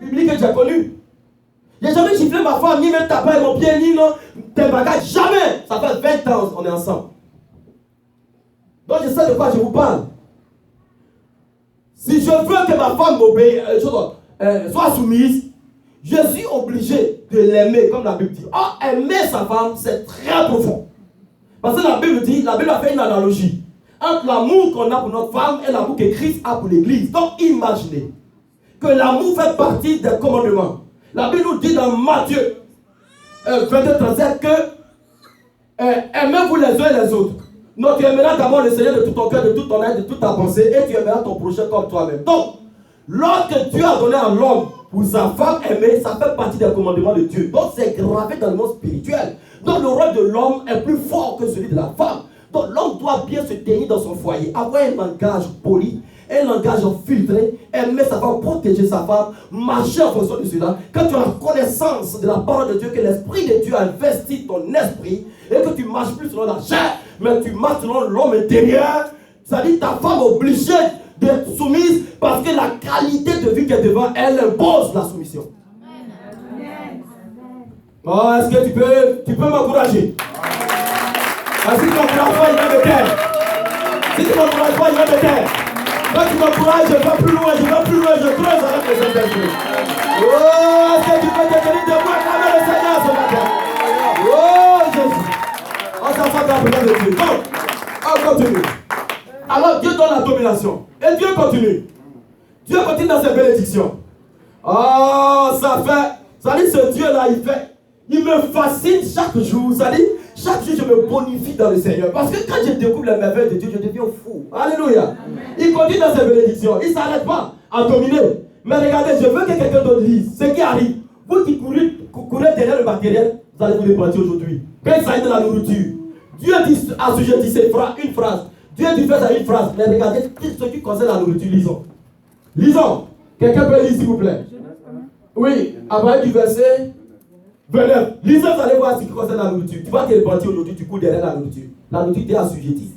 public que j'ai connu. Je n'ai jamais giflé ma femme, ni même tapé mon pied, ni non, des bagages, jamais. Ça fait 20 ans, on est ensemble. Donc je sais de quoi je vous parle. Si je veux que ma femme soit soumise, je suis obligé de l'aimer, comme la Bible dit. Or, aimer sa femme, c'est très profond. Parce que la Bible a fait une analogie entre l'amour qu'on a pour notre femme et l'amour que Christ a pour l'église. Donc, imaginez que l'amour fait partie des commandements. La Bible nous dit dans Matthieu 22-37 que aimez-vous les uns et les autres. Donc, tu aimeras d'abord le Seigneur de tout ton cœur, de toute ton âme, de toute ta pensée, et tu aimeras ton prochain comme toi-même. Donc, lorsque Dieu a donné à l'homme pour sa femme aimée, ça fait partie des commandements de Dieu. Donc, c'est gravé dans le monde spirituel. Donc, le rôle de l'homme est plus fort que celui de la femme. Donc, l'homme doit bien se tenir dans son foyer, avoir un langage poli, un langage filtré, aimer sa femme, protéger sa femme, marcher en fonction de cela. Quand tu as la connaissance de la parole de Dieu, que l'Esprit de Dieu a investi ton esprit, et que tu marches plus selon la chair, mais tu marches selon l'homme intérieur, ça dit ta femme est obligée d'être soumise parce que la qualité de vie qui est devant elle impose la soumission. Oh, est-ce que tu peux m'encourager? Si tu m'encourages pas, il va me taire. Si tu m'encourages pas, il va me taire. Quand tu m'encourages, je vais plus loin, je creuse avec les Saint-Esprit. Oh, est-ce que tu peux te tenir debout et acclamer le Seigneur ce matin? Oh, Jésus. On s'en fait dans le de Dieu. Donc, on continue. Alors, Dieu donne la domination. Et Dieu continue. Dieu continue dans ses bénédictions. Oh, ça dit, ce Dieu-là, il me fascine chaque jour. Ça dit, chaque jour, je me bonifie dans le Seigneur. Parce que quand je découvre les merveilles de Dieu, je deviens fou. Alléluia. Amen. Il continue dans ses bénédictions. Il ne s'arrête pas à dominer. Mais regardez, je veux que quelqu'un d'autre lise ce qui arrive. Vous qui courez derrière le matériel, vous allez vous repentir aujourd'hui. Quand il s'agit de la nourriture, Dieu dit assujettissez une phrase. Dieu dit faites à une phrase. Mais regardez ce qui concerne la nourriture. Lisons. Lisons. Quelqu'un peut lire, s'il vous plaît. Oui, à partir du verset 29. Lisez, vous allez voir ce qui concerne la nourriture. Tu vas te repentir aujourd'hui, tu cours derrière la nourriture. La nourriture t'est assujettie.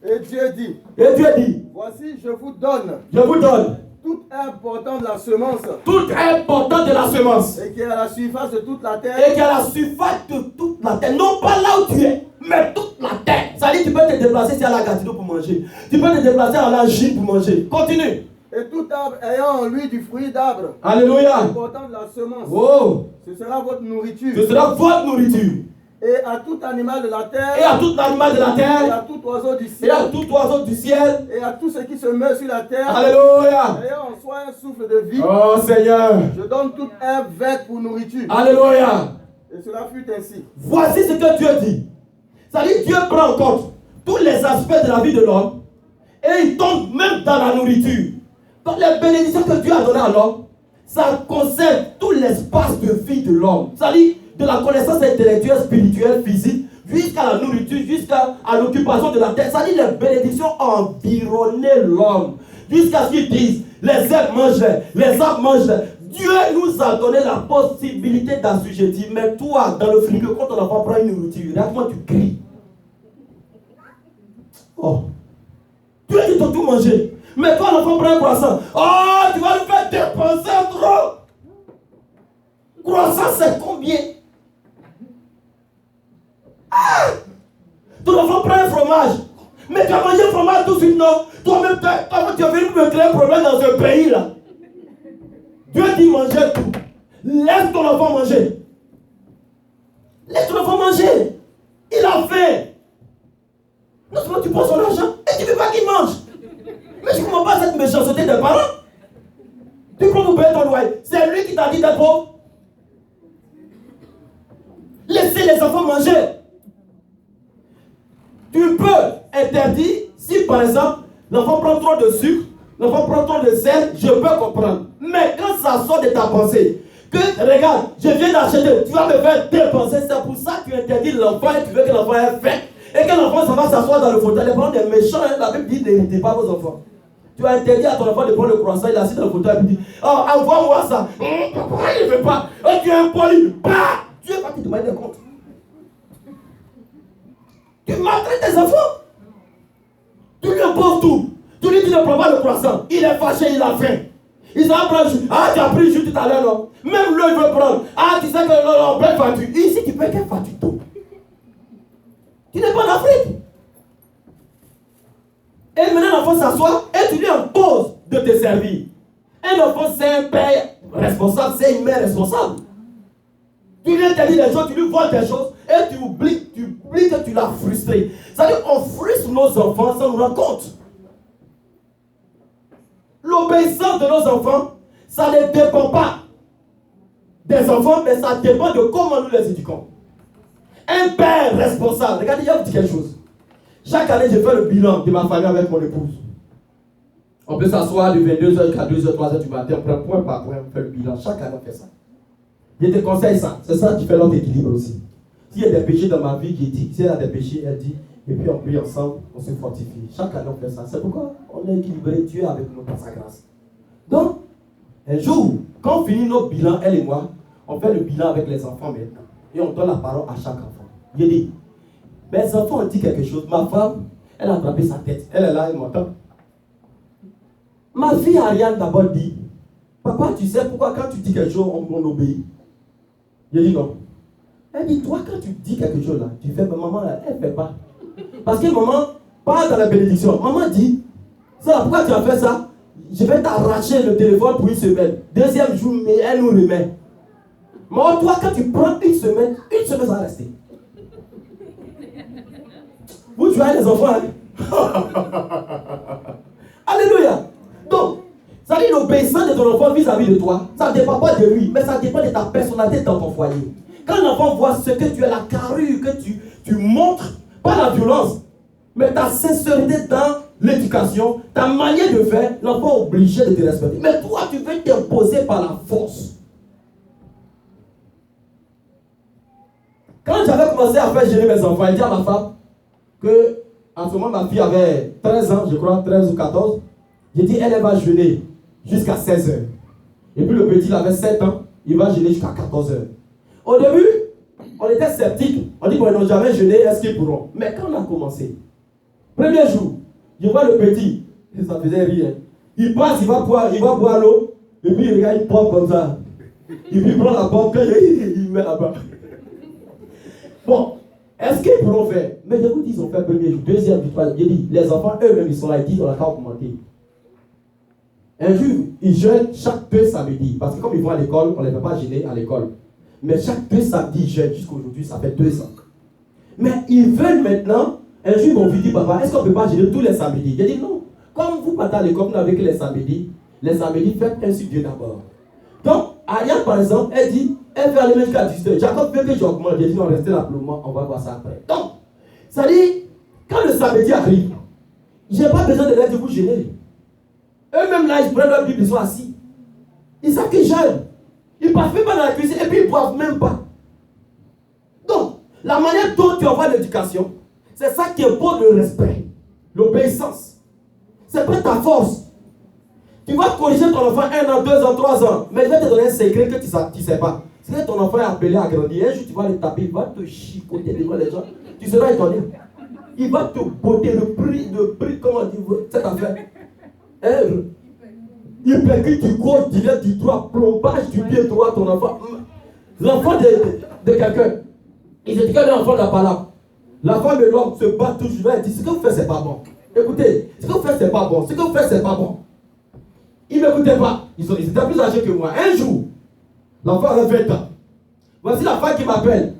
Et Dieu dit. Voici, je vous donne. Tout important de la semence. Tout important de la semence. Et qui est à la surface de toute la terre. Et qui est à la surface de toute la terre. Non pas là où tu es, mais toute la terre. Ça dit, tu peux te déplacer si à la Gatineau pour manger. Tu peux te déplacer à la Chine pour manger. Continue. Et tout arbre ayant en lui du fruit d'arbre. Alléluia. Important de la semence. Oh. Ce sera votre nourriture. Ce sera votre nourriture. Et à tout animal de la terre. Et à tout animal de la terre. Et à tout oiseau du ciel. Et à tout oiseau du ciel. Et à tout ce qui se meut sur la terre. Alléluia. Ayant en soi un souffle de vie. Oh Seigneur. Je donne toute herbe verte pour nourriture. Alléluia. Et cela fut ainsi. Voici ce que Dieu dit. Ça dit, Dieu prend en compte tous les aspects de la vie de l'homme. Et il tombe même dans la nourriture. Donc les bénédictions que Dieu a données à l'homme, ça concerne tout l'espace de vie de l'homme. Ça dit, de la connaissance intellectuelle, spirituelle, physique, jusqu'à la nourriture, jusqu'à l'occupation de la terre. Ça dit, les bénédictions environnaient l'homme. Jusqu'à ce qu'ils disent, les herbes mangent, les arbres mangent. Dieu nous a donné la possibilité d'assujettir. Mais toi, dans le frigo, quand ton enfant prend une nourriture, regarde-moi, tu cries. Oh. Dieu dit de tout manger. Mais quand l'enfant prend un croissant, oh, tu vas lui faire dépenser trop. Croissant, c'est combien? Ah! Ton enfant prend un fromage. Mais tu as mangé un fromage tout de suite, non? Toi-même, tu es venu me créer un problème dans ce pays-là. Dieu dit manger tout. Laisse ton enfant manger. Laisse ton enfant manger. Il a faim. Non seulement tu prends son argent et tu ne veux pas qu'il mange. Mais je ne comprends pas cette méchanceté des parents. Tu prends pour payer ton loyer. C'est lui qui t'a dit d'être pauvre. Laissez les enfants manger. Tu peux interdire si par exemple l'enfant prend trop de sucre, l'enfant prend trop de sel, je peux comprendre. Mais quand ça sort de ta pensée, que regarde, je viens d'acheter, tu vas me faire dépenser, c'est pour ça que tu interdis l'enfant et tu veux que l'enfant ait faim. Et que l'enfant ça va s'asseoir dans le fauteuil. Les parents des méchants, la Bible dit n'héritez pas vos enfants. Tu as interdit à ton enfant de prendre le croissant, il est assis dans le fauteuil et il dit oh, envoie-moi ça. Papa, il ne veut pas. Oh, tu es impoli. Bah! Dieu va te demander des comptes. Tu maltraites tes enfants. Tu lui imposes tout. Tu lui dis ne prends pas le croissant. Il est fâché, il a faim. Il s'en prend jus. Ah, tu as pris jus tout à l'heure, non? Même l'eau, il veut prendre. Ah, tu sais que on paye facture. Ici, tu payes quelle facture d'eau? Tu n'es pas en Afrique. Et maintenant, l'enfant s'assoit et tu lui imposes de te servir. Un enfant, c'est un père responsable, c'est une mère responsable. Tu viens te dire des choses, tu lui voles des choses et tu oublies que tu l'as frustré. C'est-à-dire qu'on frustre nos enfants sans nous rendre compte. L'obéissance de nos enfants, ça ne dépend pas des enfants, mais ça dépend de comment nous les éduquons. Un père responsable, regardez, je vais vous dire quelque chose. Chaque année, je fais le bilan de ma famille avec mon épouse. On peut s'asseoir de 22h jusqu'à 2h, 3h du matin, on prend point par point, on fait le bilan. Chaque année, on fait ça. Je te conseille ça. C'est ça qui fait notre équilibre aussi. S'il y a des péchés dans ma vie, j'ai dit. S'il y a des péchés, elle dit. Et puis on prie ensemble, on se fortifie. Chaque année, on fait ça. C'est pourquoi on est équilibré. Dieu est avec nous par sa grâce. Donc, un jour, quand on finit notre bilan, elle et moi, on fait le bilan avec les enfants maintenant. Et on donne la parole à chaque enfant. Je dis, mes enfants ont dit quelque chose. Ma femme, elle a attrapé sa tête. Elle est là, elle m'entend. Ma fille Ariane d'abord dit, papa, tu sais pourquoi quand tu dis quelque chose, on obéit? Je dis non. Elle dit, toi, quand tu dis quelque chose là, tu fais, mais maman, elle ne fait pas. Parce que maman parle dans la bénédiction. Maman dit, ça, pourquoi tu as fait ça? Je vais t'arracher le téléphone pour une semaine. Deuxième jour, mais elle nous remet. Maman, toi, quand tu prends une semaine, ça va rester. Vous jouez les enfants, hein? Alléluia. Donc, ça dit l'obéissance de ton enfant vis-à-vis de toi, ça ne dépend pas de lui, mais ça dépend de ta personnalité dans ton foyer. Quand l'enfant voit ce que tu es, la carrure que tu montres, pas la violence, mais ta sincérité dans l'éducation, ta manière de faire, l'enfant est obligé de te respecter. Mais toi, tu veux t'imposer par la force. Quand j'avais commencé à faire gêner mes enfants, j'ai dit à ma femme que, en ce moment, ma fille avait 13 ans, je crois, 13 ou 14. J'ai dit, elle va jeûner jusqu'à 16 heures. Et puis le petit, il avait 7 ans, il va jeûner jusqu'à 14 heures. Au début, on était sceptiques. On dit, bon, ils n'ont jamais jeûné, est-ce qu'ils pourront? Mais quand on a commencé, premier jour, je vois le petit, ça faisait rire. Il passe, il va boire l'eau, et puis il regarde, il pompe comme ça. Et puis il prend la pompe, et il met là-bas. Bon, est-ce qu'ils pourront faire? Mais je vous dis, ils ont fait premier jour, deuxième jour, troisième. J'ai dit, les enfants, eux-mêmes, ils sont là, ils disent, on n'a qu'à augmenter. Un jour, ils jeûnent chaque 2 samedis. Parce que comme ils vont à l'école, on ne les fait pas jeûner à l'école. Mais chaque 2 samedis, ils jeûnent. Jusqu'à aujourd'hui, ça fait 2 ans. Mais ils veulent maintenant. Un jour, ils m'ont dit, papa, est-ce qu'on ne peut pas jeûner tous les samedis? J'ai dit non. Comme vous partez à l'école, vous n'avez que les samedis, faites ainsi Dieu d'abord. Donc, Ariane, par exemple, elle dit, elle veut aller même jusqu'à 18h. Jacob veut que j'augmente. J'ai dit, non, restez là pour le moment, on va voir ça après. Donc, ça dit, quand le samedi arrive, je n'ai pas besoin de l'aide de vous gêner. Eux-mêmes là, ils prennent leur Bible, ils sont assis. Ils savent qu'ils jeûnent. Ils ne passent même pas dans la cuisine et puis ils ne boivent même pas. Donc, la manière dont tu envoies l'éducation, c'est ça qui impose le respect, l'obéissance. Ce n'est pas ta force. Tu vas corriger ton enfant 1 an, 2 ans, 3 ans, mais je vais te donner un secret que tu ne sais pas. C'est que ton enfant est appelé à grandir. Un jour, tu vas le taper, il va te chicoter devant les gens. Tu seras étonné. Il va te botter le prix, comment dire, cette affaire. Il percute du gauche, du droit, plombage du pied droit, ton enfant. L'enfant de quelqu'un. Il se dit que l'enfant n'a pas là. La femme et l'homme se battent toujours. Elle dit, ce que vous faites, c'est pas bon. Écoutez, ce que vous faites, c'est pas bon. Ce que vous faites, c'est pas bon. Ils ne m'écoutaient pas. Ils étaient plus âgés que moi. Un jour, l'enfant avait 20 ans. Voici la femme qui m'appelle.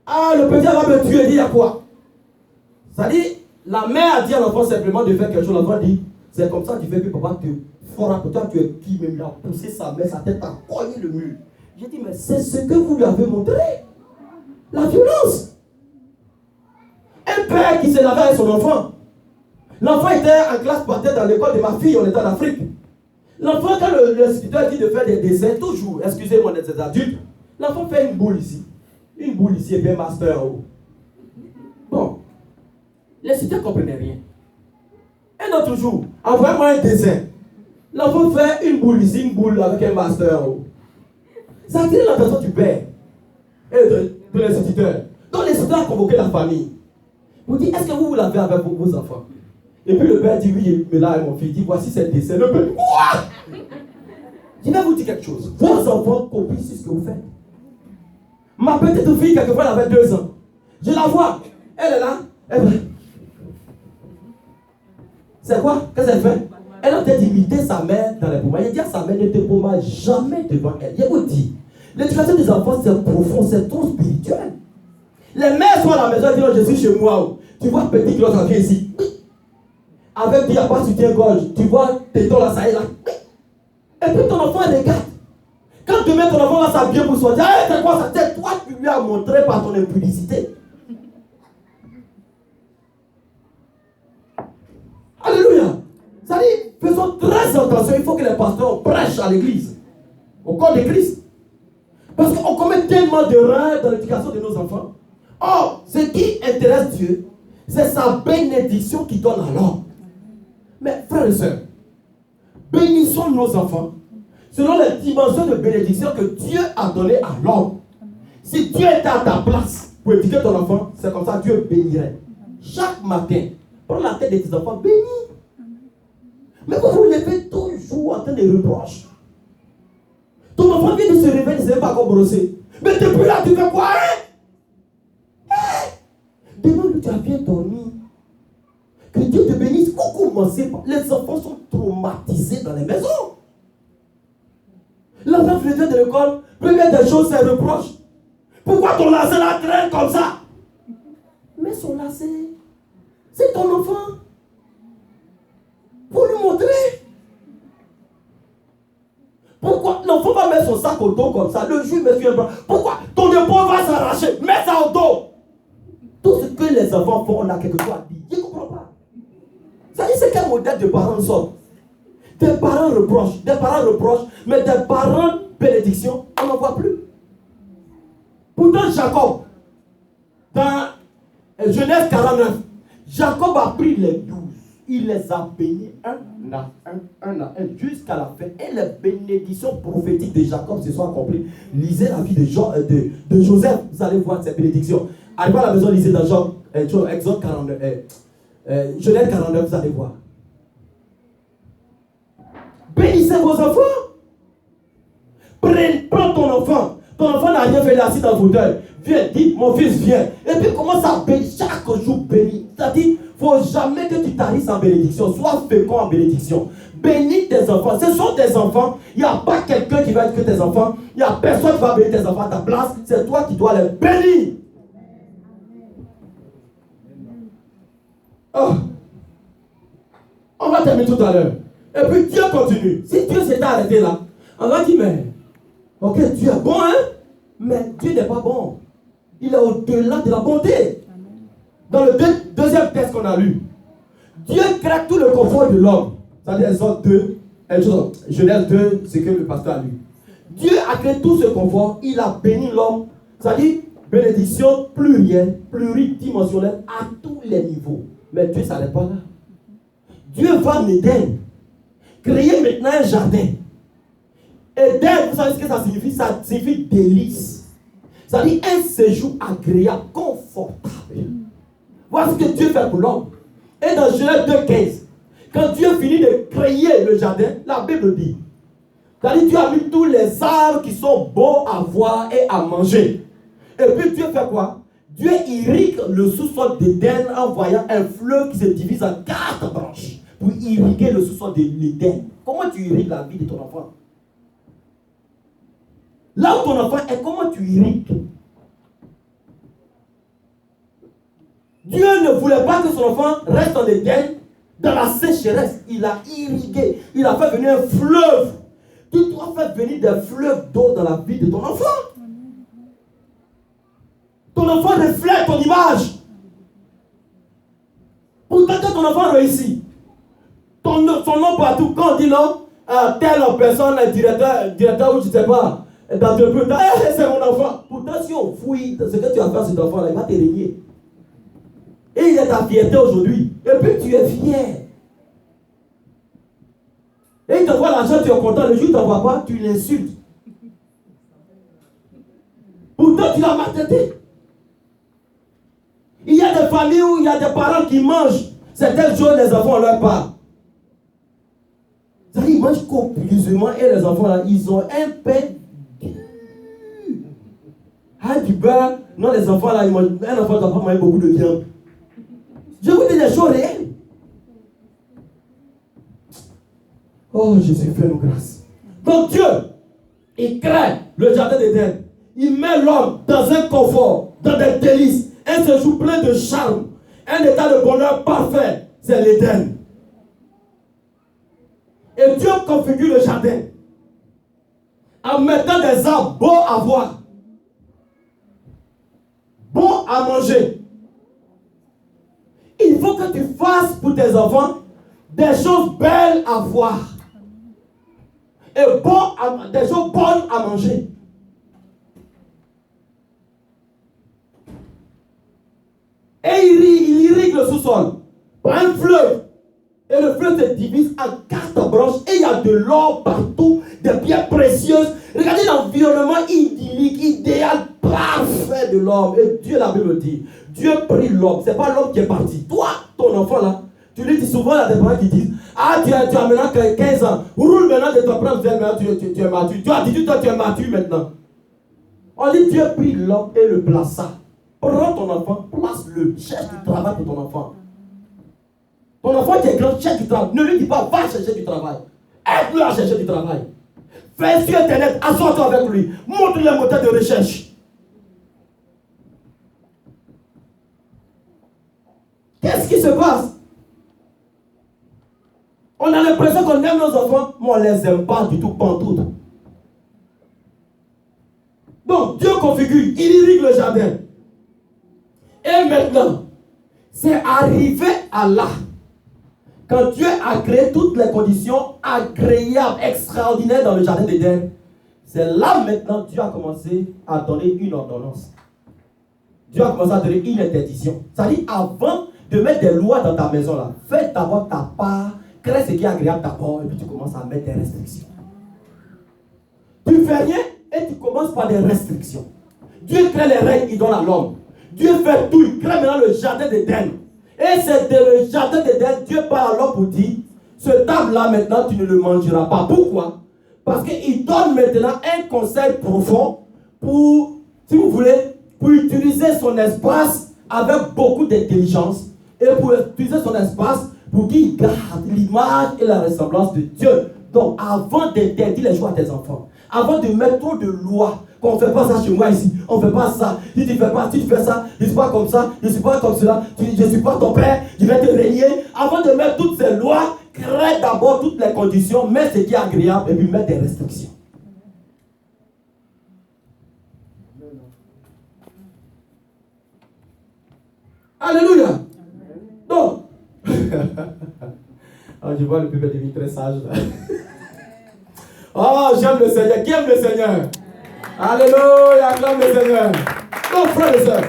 Ah, le petit va me tuer. Il dit, à quoi? Ça dit, la mère a dit à l'enfant simplement de faire quelque chose. L'enfant dit, c'est comme ça que tu fais que papa te frappe. Toi, tu es qui même? Il a poussé sa main, sa tête a cogné le mur. J'ai dit, mais c'est ce que vous lui avez montré. La violence. Un père qui se lavait avec son enfant. L'enfant était en classe par terre dans l'école de ma fille, on était en Afrique. L'enfant, quand l'instituteur dit de faire des dessins, toujours, excusez-moi d'être adulte, l'enfant fait une boule ici et puis un master en haut. Bon, l'instituteur ne comprenait rien. Un autre jour, envoyez-moi un dessin. L'enfant fait une boule ici, une boule avec un master en haut. Ça attire l'attention du père et de l'instituteur. Donc l'instituteur a convoqué la famille. Vous dites, est-ce que vous l'avez avec vos enfants? Et puis le père dit, oui, mais là, mon fils dit, voici ce dessin. Le père, quoi? Je vais vous dire quelque chose. Vos enfants copient sur ce que vous faites. Ma petite fille, quelquefois, elle avait 2 ans. Je la vois. Elle est là. C'est quoi? Qu'est-ce qu'elle fait? Elle a peut-être imité sa mère dans les poumons. Elle dit à sa mère ne te pommage jamais devant elle. Je vous dis, l'éducation des enfants, c'est profond, c'est trop spirituel. Les mères sont à la maison, elles disent, je suis chez moi. Tu vois, petit qui l'autre vient ici. Avec qui il n'y a pas de soutien-gorge. Tu vois, tes dents là, ça est là. Et puis ton enfant, elle regarde. Quand demain ton enfant va s'habiller pour sortir, hey, c'est quoi ça? C'est toi qui lui as montré par ton impudicité. Alléluia. Ça dit, faisons très attention. Il faut que les pasteurs prêchent à l'église, au corps de Christ. Parce qu'on commet tellement d'erreurs dans l'éducation de nos enfants. Or, ce qui intéresse Dieu, c'est sa bénédiction qui donne à l'homme. Mais frères et sœurs, bénissons nos enfants selon les dimensions de bénédiction que Dieu a données à l'homme. Si Dieu était à ta place pour éduquer ton enfant, c'est comme ça Dieu bénirait. Chaque matin, prends la tête de tes enfants, bénis. Mais vous vous levez toujours en train de reproches. Ton enfant vient de se réveiller, il ne sait pas comment brosser. Mais depuis là, tu fais quoi? Demande-lui, tu as bien dormi. Que Dieu te bénisse. Coucou, les enfants sont traumatisés dans les maisons. L'enfant vient de l'école, première des choses, c'est reproche. Pourquoi ton lacet la traîne comme ça? Mais son lacet, c'est ton enfant. Pour lui montrer. Pourquoi l'enfant va mettre son sac au dos comme ça? Le jour, monsieur, pourquoi ton épaule va s'arracher? Mets ça au dos. Tout ce que les enfants font, on a quelque chose à dire. Je ne comprends pas. Ça dit, c'est quel modèle de parents nous sommes? Des parents reprochent, mais des parents bénédiction, on n'en voit plus. Pourtant, Jacob, dans Genèse 49, Jacob a pris les 12. Il les a bénis un à un, jusqu'à la fin. Et les bénédictions prophétiques de Jacob se sont accomplies. Lisez la vie de Joseph, vous allez voir ces bénédictions. Arrivez à la maison, lisez dans Exode 49, Genèse 49, vous allez voir. Bénissez vos enfants. Prends ton enfant. Ton enfant n'a rien fait, il est assis dans le fauteuil. Viens, dis, mon fils, viens. Et puis commence à bénir, chaque jour bénir. C'est-à-dire, il ne faut jamais que tu tarisses en bénédiction. Sois fécond en bénédiction. Bénis tes enfants. Ce sont tes enfants. Il n'y a pas quelqu'un qui va être que tes enfants. Il n'y a personne qui va bénir tes enfants à ta place. C'est toi qui dois les bénir. Oh. On va terminer tout à l'heure. Et puis Dieu continue. Si Dieu s'était arrêté là, on va dire, mais ok, Dieu est bon, hein? Mais Dieu n'est pas bon. Il est au-delà de la bonté. Dans le deuxième texte qu'on a lu, Dieu crée tout le confort de l'homme. C'est-à-dire Exode 2, Genèse 2, c'est que le pasteur a lu. Dieu a créé tout ce confort, il a béni l'homme. C'est-à-dire bénédiction plurielle, pluridimensionnelle à tous les niveaux. Mais Dieu ne s'arrête pas là. Dieu va en Éden, créer maintenant un jardin. Éden, vous savez ce que ça signifie? Ça signifie délice. Ça dit un séjour agréable, confortable. Voilà ce que Dieu fait pour l'homme. Et dans Genèse 2,15, quand Dieu finit de créer le jardin, la Bible dit, ça dit Dieu a mis tous les arbres qui sont beaux à voir et à manger. Et puis Dieu fait quoi? Dieu irrigue le sous-sol d'Éden en voyant un fleuve qui se divise en 4 branches pour irriguer le sous-sol de l'Éden. Comment tu irrigues la vie de ton enfant? Là où ton enfant est, comment tu irrigues? Dieu ne voulait pas que son enfant reste en Éden dans la sécheresse. Il a irrigué. Il a fait venir un fleuve. Tu dois faire venir des fleuves d'eau dans la vie de ton enfant. Ton enfant reflète ton image. Pourtant, que ton enfant réussit, son nom partout, quand on dit non, telle personne, directeur ou je ne sais pas, d'entreprise, c'est mon enfant. Pourtant, si on fouille ce que tu as fait à cet enfant-là, il va te régner. Et il est ta fierté aujourd'hui. Et puis tu es fier. Et il t'envoie l'argent, tu es content. Le jour où il ne t'envoie pas, tu l'insultes. Pourtant, tu l'as maltraité. Il y a des familles où il y a des parents qui mangent. Certaines choses, les enfants, on leur parle. C'est-à-dire, ils mangent copieusement et les enfants là, ils ont un pain dur. Ah, du beurre. Non, les enfants là, un enfant ne doit pas manger beaucoup de viande. Je vous dis des choses réelles. Oh, Jésus, fais-nous grâce. Donc Dieu, il crée le jardin d'Éden. Il met l'homme dans un confort, dans des délices, un séjour plein de charme, un état de bonheur parfait. C'est l'Éden. Et Dieu configure le jardin en mettant des arbres beaux à voir, bons à manger. Il faut que tu fasses pour tes enfants des choses belles à voir et des choses bonnes à manger. Et il irrigue le sous-sol par un fleuve. Et le fleuve se divise en 4 branches et il y a de l'or partout, des pierres précieuses. Regardez l'environnement idyllique, idéal, parfait de l'homme. Et Dieu, la Bible dit, Dieu prit l'homme. Ce n'est pas l'homme qui est parti. Toi, ton enfant là, tu lui dis souvent, il y a des parents qui disent, ah, tu as maintenant 15 ans. Roule maintenant de ton propre zèle, maintenant tu es mature. Tu as dit, toi, tu es mature maintenant. On dit, Dieu prit l'homme et le plaça. Prends ton enfant, place-le, cherche du travail pour ton enfant. Ton enfant qui est grand, cherche du travail. Ne lui dis pas, va chercher du travail. Aide-le à chercher du travail. Fais sur Internet, assois-toi avec lui. Montre-lui les moteurs de recherche. Qu'est-ce qui se passe? On a l'impression qu'on aime nos enfants, mais on ne les aime pas du tout, pantoute. Donc, Dieu configure, il irrigue le jardin. Et maintenant, c'est arrivé à là. Quand Dieu a créé toutes les conditions agréables, extraordinaires dans le jardin d'Éden, c'est là maintenant Dieu a commencé à donner une ordonnance. Dieu a commencé à donner une interdiction. C'est-à-dire, avant de mettre des lois dans ta maison, là, fais d'abord ta part, crée ce qui est agréable d'abord, et puis tu commences à mettre des restrictions. Tu ne fais rien et tu commences par des restrictions. Dieu crée les règles, il donne à l'homme. Dieu fait tout, il crée maintenant le jardin d'Éden. Et c'est dans le jardin d'Éden, Dieu parle à l'homme pour dire, ce table-là maintenant, tu ne le mangeras pas. Pourquoi? Parce qu'il donne maintenant un conseil profond pour, si vous voulez, pour utiliser son espace avec beaucoup d'intelligence et pour utiliser son espace pour qu'il garde l'image et la ressemblance de Dieu. Donc, avant d'interdire les choses à tes enfants, avant de mettre trop de lois, qu'on ne fait pas ça chez moi ici, on ne fait pas ça, si tu fais pas, si tu fais ça, je ne suis pas comme ça, je ne suis pas comme cela, je ne suis pas ton père, je vais te régner. Avant de mettre toutes ces lois, crée d'abord toutes les conditions, mets ce qui est agréable et puis mets des restrictions. Alléluia. Donc, je vois le peuple devient très sage. Oh, j'aime le Seigneur. Qui aime le Seigneur? Alléluia, acclame le Seigneur. Donc, frères et sœurs,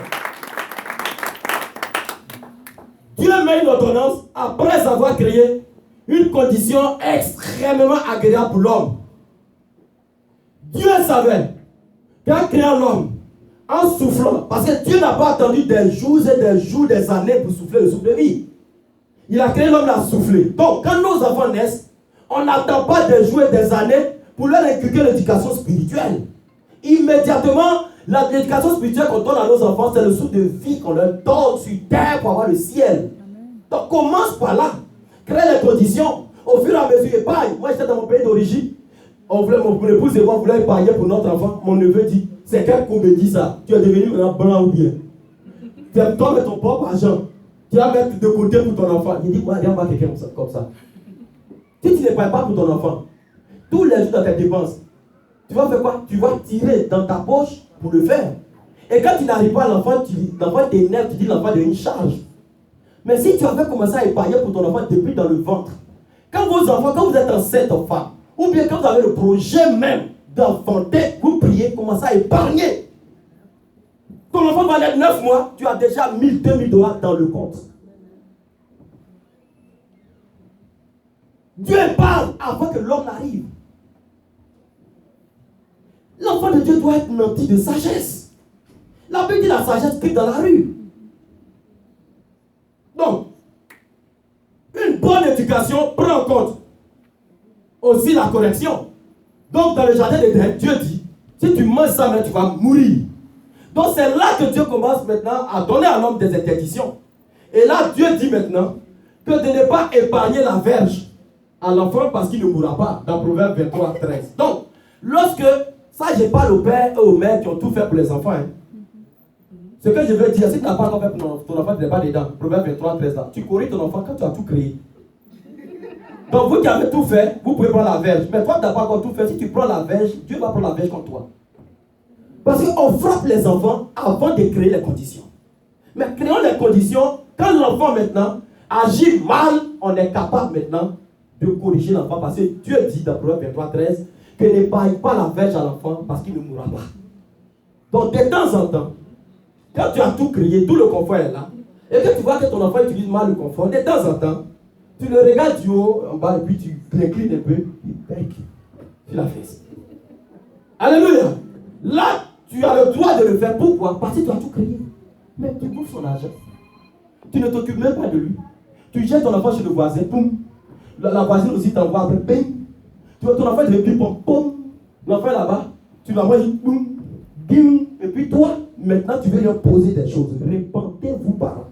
Dieu met une ordonnance après avoir créé une condition extrêmement agréable pour l'homme. Dieu savait qu'en créant l'homme, en soufflant, parce que Dieu n'a pas attendu des jours et des jours, des années pour souffler le souffle de vie. Il a créé l'homme, il a soufflé. Donc, quand nos enfants naissent, on n'attend pas des jours et des années pour leur inculquer l'éducation spirituelle. Immédiatement, l'éducation spirituelle qu'on donne à nos enfants, c'est le souffle de vie qu'on leur donne sur terre pour avoir le ciel. Donc, commence par là. Crée les conditions. Au fur et à mesure, épargne. Moi, j'étais dans mon pays d'origine. Mon épouse et moi voulons épargner pour notre enfant. Mon neveu dit, c'est quelle comédie ça? Tu es devenu maintenant blanc ou bien? Tu aimes toi mettre ton propre argent. Tu vas mettre de côté pour ton enfant. Il dit, moi, regarde pas quelqu'un comme ça. Si tu n'épargnes pas pour ton enfant, tous les jours dans tes dépenses, tu vas faire quoi? Tu vas tirer dans ta poche pour le faire. Et quand tu n'arrives pas à l'enfant, l'enfant t'énerve, tu dis l'enfant devient une charge. Mais si tu avais commencé à épargner pour ton enfant depuis dans le ventre, quand vos enfants, quand vous êtes enceinte en femme, ou bien quand vous avez le projet même d'enfanter, vous priez, commencez à épargner. Ton enfant va naître 9 mois, tu as déjà 1000, 2000 $ dans le compte. Dieu parle avant que l'homme n'arrive. L'enfant de Dieu doit être nanti de sagesse. La Bible dit la sagesse pique dans la rue. Donc, une bonne éducation prend en compte aussi la correction. Donc dans le jardin d'Éden, Dieu dit, si tu manges ça, tu vas mourir. Donc c'est là que Dieu commence maintenant à donner à l'homme des interdictions. Et là, Dieu dit maintenant que de ne pas épargner la verge à l'enfant parce qu'il ne mourra pas, dans Proverbe 23, 13. Donc, lorsque, ça je parle aux pères et aux mères qui ont tout fait pour les enfants. Ce que je veux dire, si tu n'as pas encore fait pour ton enfant, tu n'es pas dedans. Proverbe 23, 13 là. Tu corriges ton enfant quand tu as tout créé. Donc vous qui avez tout fait, vous pouvez prendre la verge. Mais toi tu n'as pas encore tout fait. Si tu prends la verge, Dieu va prendre la verge contre toi. Parce qu'on frappe les enfants avant de créer les conditions. Mais créons les conditions, quand l'enfant maintenant agit mal, on est capable maintenant de corriger l'enfant. Parce que Dieu dit dans Proverbe 23, 13 que n'épargne pas la verge à l'enfant parce qu'il ne mourra pas. Donc de temps en temps, quand tu as tout créé, tout le confort est là, et que tu vois que ton enfant utilise mal le confort, de temps en temps, tu le regardes du haut en bas et puis tu l'inclines un peu, il bec sur la fesse. Alléluia. Là, tu as le droit de le faire. Pourquoi? Parce que tu as tout créé. Mais tu bouffes son argent. Tu ne t'occupes même pas de lui. Tu jettes ton enfant chez le voisin, boum. La voisine aussi t'envoie après, bing. Tu vois ton enfant de ping-pong, boum. L'enfant est là-bas, tu l'envoies, boum, bing. Et puis toi, maintenant tu veux lui poser des choses. Répentez-vous, parents.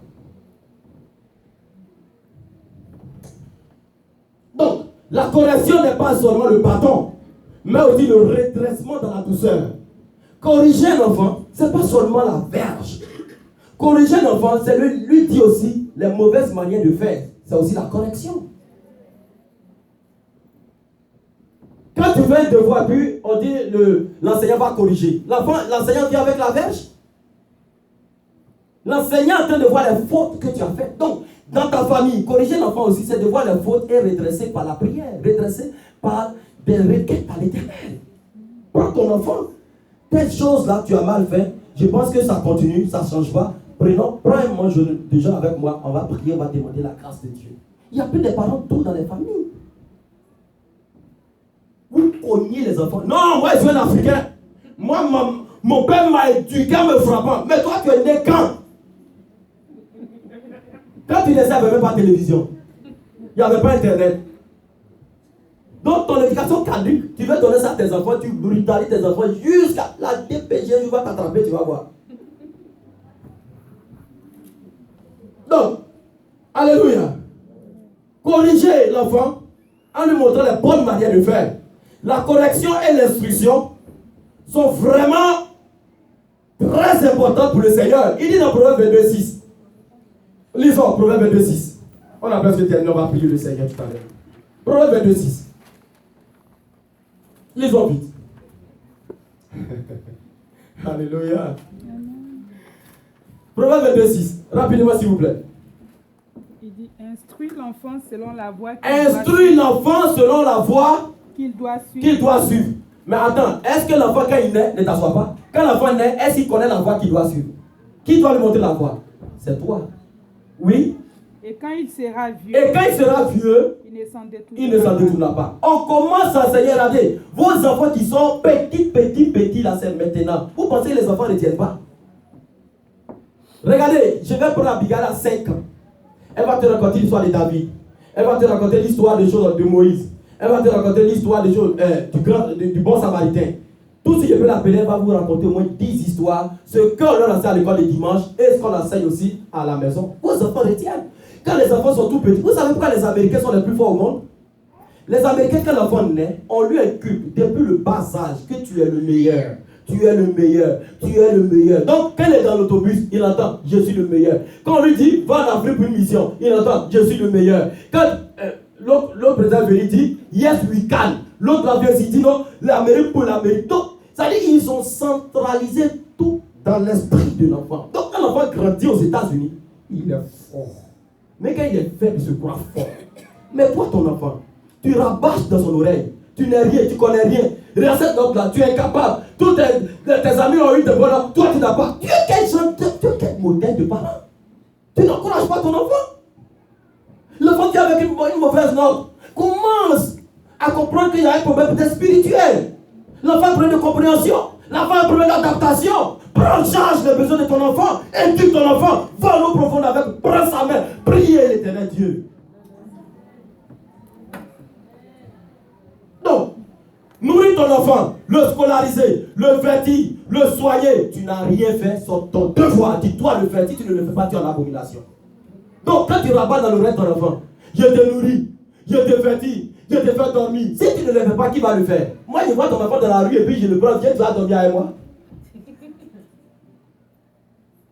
Donc, la correction n'est pas seulement le bâton, mais aussi le redressement dans la douceur. Corriger l'enfant, ce n'est pas seulement la verge. Corriger l'enfant, c'est lui dire aussi les mauvaises manières de faire. C'est aussi la correction. Quand tu fais un devoir, puis on dit l'enseignant va corriger. L'enseignant vient avec la verge. L'enseignant est en train de voir les fautes que tu as faites. Donc, dans ta famille, corriger l'enfant aussi, c'est de voir les fautes et redresser par la prière, redresser par des requêtes à l'Éternel. Prends ton enfant. Telle chose-là, tu as mal fait. Je pense que ça continue, ça ne change pas. Prends un moment de jeûne avec moi. On va prier, on va demander la grâce de Dieu. Il y a plus de parents tout dans les familles. Vous cognez les enfants. Non, moi je suis un Africain. Moi, mon père m'a éduqué en me frappant. Mais toi, tu es né quand? Quand tu naissais, il n'y avait même pas de télévision. Il n'y avait pas Internet. Donc ton éducation caduque, tu veux donner ça à tes enfants, tu brutalises tes enfants jusqu'à la DPG, tu vas t'attraper, tu vas voir. Donc, alléluia. Corriger l'enfant en lui montrant les bonnes manières de faire. La correction et l'instruction sont vraiment très importantes pour le Seigneur. Il dit dans Proverbe 22:6. Lisons Proverbe 22:6. On a presque terminé, on va prier le Seigneur tout à l'heure. Proverbe 22:6. Lisons vite. Alléluia. Proverbe 22:6. Rapidement, s'il vous plaît. Il dit, instruis l'enfant selon la voie qu'il doit suivre. Mais attends, est-ce que l'enfant, quand il naît, ne t'assoit pas? Quand l'enfant naît, est-ce qu'il connaît la voie qu'il doit suivre? Qui doit lui montrer la voie? C'est toi. Oui. Et quand il sera vieux, il ne s'en détournera pas. On commence à enseigner, regardez, vos enfants qui sont petits, là, c'est maintenant. Vous pensez que les enfants ne tiennent pas? Regardez, je vais prendre Abigail à 5 ans. Elle va te raconter l'histoire de David. Elle va te raconter l'histoire des choses de Moïse. Elle va te raconter l'histoire des choses du bon samaritain. Tout ce que je peux l'appeler, elle va vous raconter au moins 10 histoires. Ce qu'on leur enseigne à l'école le dimanche et ce qu'on enseigne aussi à la maison. Vos enfants retiennent. Quand les enfants sont tout petits, vous savez pourquoi les Américains sont les plus forts au monde? Les Américains, quand l'enfant naît, on lui inculque depuis le bas âge que tu es le meilleur. Tu es le meilleur, tu es le meilleur. Donc, quand il est dans l'autobus, il entend, je suis le meilleur. Quand on lui dit, va en Afrique pour une mission, il entend, je suis le meilleur. Quand l'autre président vient dire, yes, we can. L'autre avion dit, non, l'Amérique pour l'Amérique. Donc, ça dit, ils ont centralisé tout dans l'esprit de l'enfant. Donc, quand l'enfant grandit aux États-Unis, il est fort. Mais quand il est faible, il se croit fort. Mais toi, ton enfant, tu rabâches dans son oreille. Tu n'es rien, tu connais rien. Regarde cet homme-là, tu es incapable. Tous tes amis ont eu des bonheurs. Toi, tu n'as pas. Tu es quel modèle de parent? Tu n'encourages pas ton enfant. L'enfant qui est avec une mauvaise note commence à comprendre qu'il y a un problème peut-être spirituel. L'enfant a un problème de compréhension. L'enfant a un problème d'adaptation. Prends en charge les besoins de ton enfant. Éduque ton enfant. Va à l'eau profonde avec. Prends sa main. Priez l'Éternel Dieu. Nourrir ton enfant, le scolariser, le vêtir, le soigner. Tu n'as rien fait sur ton devoir. Dis-toi le faire. Si tu ne le fais pas, tu es en abomination. Donc quand tu rabats dans l'oreille de ton enfant, je te nourris, je te vêtis, je te fais dormir. Si tu ne le fais pas, qui va le faire? Moi, je vois ton enfant dans la rue et puis je le prends, viens, tu vas dormir avec moi.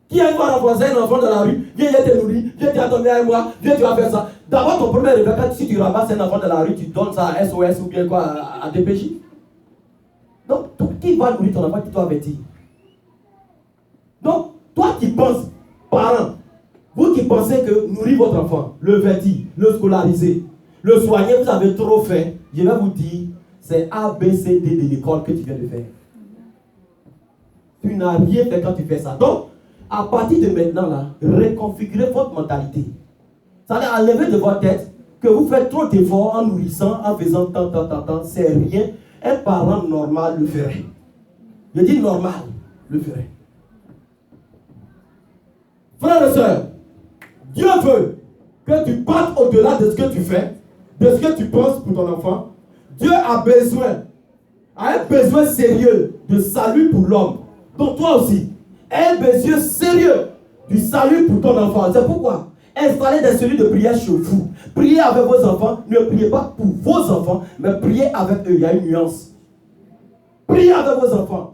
Qui a une fois rencontré un enfant dans la rue, viens, je te nourris, viens, tu vas dormir avec moi, viens, tu vas faire ça. D'abord, ton premier réveil, si tu ramasses un enfant dans la rue, tu donnes ça à SOS ou bien quoi, à DPJ. Donc, qui va nourrir ton enfant qui doit vêtir? Donc, toi qui penses, parents, vous qui pensez que nourrir votre enfant, le vêtir, le scolariser, le soigner, vous avez trop fait, je vais vous dire, c'est A, B, C, D de l'école que tu viens de faire. Tu n'as rien fait quand tu fais ça. Donc, à partir de maintenant, là, reconfigurez votre mentalité. Ça veut dire enlever de votre tête que vous faites trop d'efforts en nourrissant, en faisant tant, c'est rien. Un parent normal le ferait. Je dis normal, le ferait. Frères et sœurs, Dieu veut que tu partes au-delà de ce que tu fais, de ce que tu penses pour ton enfant. Dieu a un besoin sérieux de salut pour l'homme. Donc toi aussi, un besoin sérieux du salut pour ton enfant. C'est pourquoi installez des cellules de prière chez vous. Priez avec vos enfants. Ne priez pas pour vos enfants, mais priez avec eux. Il y a une nuance. Priez avec vos enfants.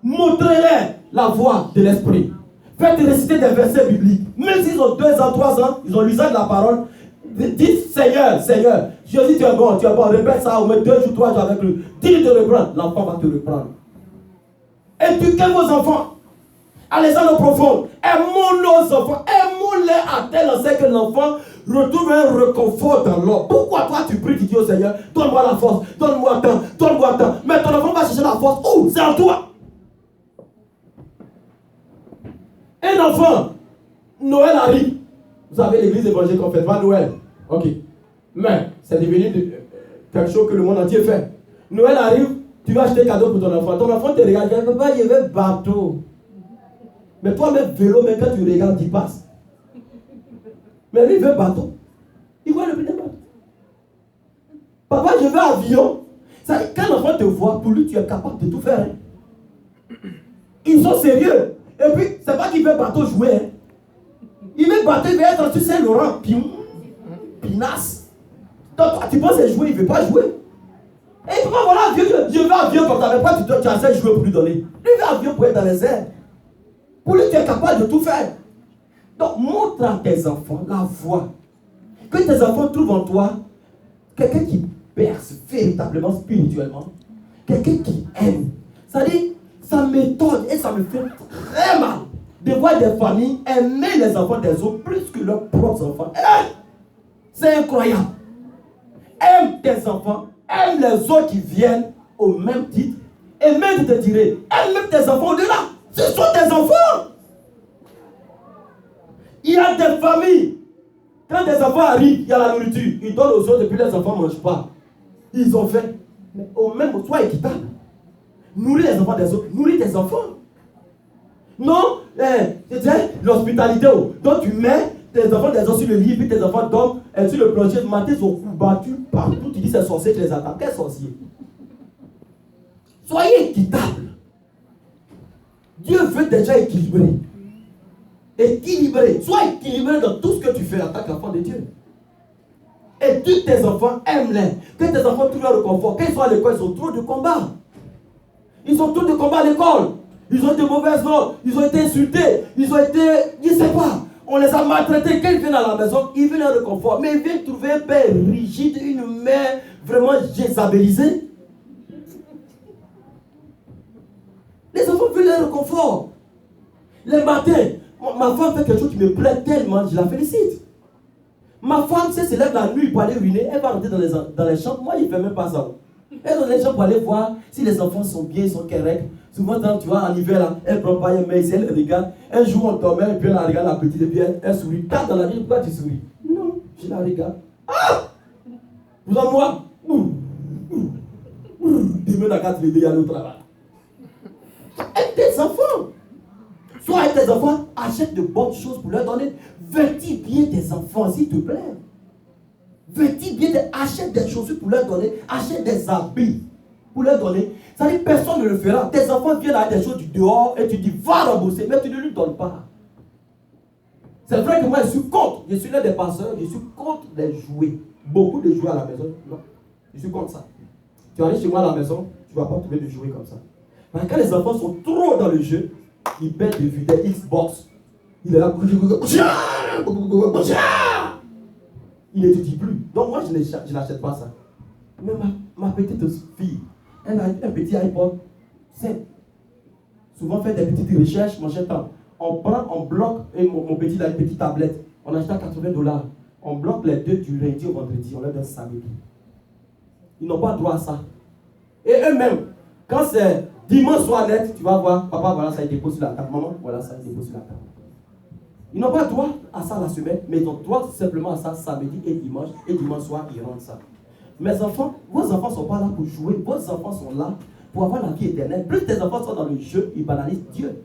Montrez-leur la voie de l'esprit. Faites réciter des versets bibliques. Même s'ils ont 2 ans, 3 ans, ils ont l'usage de la parole. Dites Seigneur, Seigneur, Jésus, tu es bon, répète ça au moins 2 jours, 3 jours avec lui. Dis-lui de reprendre, l'enfant va te reprendre. Éduquez vos enfants. Allez dans le profond. Aimons nos enfants. Aimons-les à tel enseigne que l'enfant retrouve un réconfort dans l'homme. Pourquoi toi tu pries, tu dis au Seigneur, donne-moi la force, donne-moi temps, donne-moi temps. Mais ton enfant va chercher la force. Où? C'est en toi. Un enfant, Noël arrive. Vous savez, l'église évangélique, on ne fait pas Noël. Ok. Mais c'est devenu quelque chose que le monde entier fait. Noël arrive, tu vas acheter un cadeau pour ton enfant. Ton enfant te regarde, il dit, papa, il veut bateau. Mais toi-même, vélo, même quand tu regardes, tu passes. Mais lui, il veut bateau. Il voit le prix d'un bateau. Papa, je veux avion. Ça, quand l'enfant te voit, pour lui, tu es capable de tout faire. Hein. Ils sont sérieux. Et puis, c'est pas qu'il veut bateau jouer. Hein. Il veut bateau, il veut être sur Saint-Laurent. Pinasse. Donc, toi, tu penses jouer, il ne veut pas jouer. Et il dit, voilà, je veux avion comme ça. Mais pas, tu as assez jouer pour lui donner. Lui, il veut avion pour être dans les airs. Pour lui, tu es capable de tout faire. Donc, montre à tes enfants la voie. Que tes enfants trouvent en toi quelqu'un qui perce véritablement spirituellement. Quelqu'un qui aime. Ça dit, ça m'étonne et ça me fait très mal de voir des familles aimer les enfants des autres plus que leurs propres enfants. C'est incroyable. Aime tes enfants, aime les autres qui viennent au même titre. Et même, je te dirais, aime même tes enfants au-delà. Ce sont tes enfants. Il y a des familles, quand des enfants arrivent, il y a la nourriture, ils donnent aux autres et puis les enfants ne mangent pas. Ils ont faim. Mais au même, sois équitable. Nourris les enfants des autres, nourris tes enfants. Non, l'hospitalité. Donc tu mets tes enfants des autres sur le lit, puis tes enfants dorment sur le plancher. Le matin, ils sont battus partout. Tu dis c'est sorcier qui les attaque. Quel sorcier? Soyez équitable. Dieu veut déjà équilibrer. Équilibré. Sois équilibré dans tout ce que tu fais en tant qu'enfant de Dieu. Éduque tes enfants, aime-les. Que tes enfants trouvent leur confort. Quand ils sont à l'école, ils ont trop de combats. Ils ont trop de combats à l'école. Ils ont de mauvaises notes. Ils ont été insultés. Ils ont été, je ne sais pas. On les a maltraités. Quand ils viennent à la maison, ils veulent leur confort. Mais ils viennent trouver un père rigide, une mère vraiment jézabélisée. Les enfants veulent leur confort. Les matins, ma femme fait quelque chose qui me plaît tellement, je la félicite. Ma femme, si elle se lève la nuit pour aller uriner, elle va rentrer dans les chambres. Moi, je ne fais même pas ça. Elle va dans les chambres pour aller voir si les enfants sont bien, ils sont corrects. Souvent, tu vois, en hiver, là, elle ne prend pas une main ici, elle regarde. Un jour, on dormait, et puis elle regarde la petite, et puis elle sourit. Tape dans la vie, pourquoi tu souris? Non, je la regarde. Ah! Vous en moi? Demain, à 4 il y a le travail. Aide tes enfants. Soit avec tes enfants, achète de bonnes choses pour leur donner. Vêtis bien tes enfants, s'il te plaît. Vêtis bien, achète des chaussures pour leur donner. Achète des habits. pour leur donner. Ça dit personne ne le fera. Tes enfants viennent avec des choses du dehors et tu dis va rembourser, mais tu ne lui donnes pas. C'est vrai que moi je suis contre. Je suis l'un des pasteurs, je suis contre les jouets. Beaucoup de jouets à la maison. Non, je suis contre ça. Tu arrives chez moi à la maison, tu ne vas pas trouver de jouets comme ça. Parce que quand les enfants sont trop dans le jeu, ils perdent de vue des Xbox. Il est là, il n'étudie plus. Donc moi je n'achète pas ça. Mais ma petite fille, elle a un petit iPod simple. Souvent fait des petites recherches, mon cher temps. On bloque, et mon petit a une petite tablette. On achète à $80. On bloque les deux du lundi au vendredi, on leur donne samedi. Ils n'ont pas droit à ça. Et eux-mêmes, quand c'est dimanche soir net, tu vas voir, papa, voilà ça, il dépose sur la table. Maman, voilà ça, il dépose sur la table. Ils n'ont pas droit à ça la semaine, mais ils ont droit simplement à ça samedi et dimanche soir, ils rendent ça. Mes enfants, vos enfants ne sont pas là pour jouer, vos enfants sont là pour avoir la vie éternelle. Plus tes enfants sont dans le jeu, ils banalisent Dieu.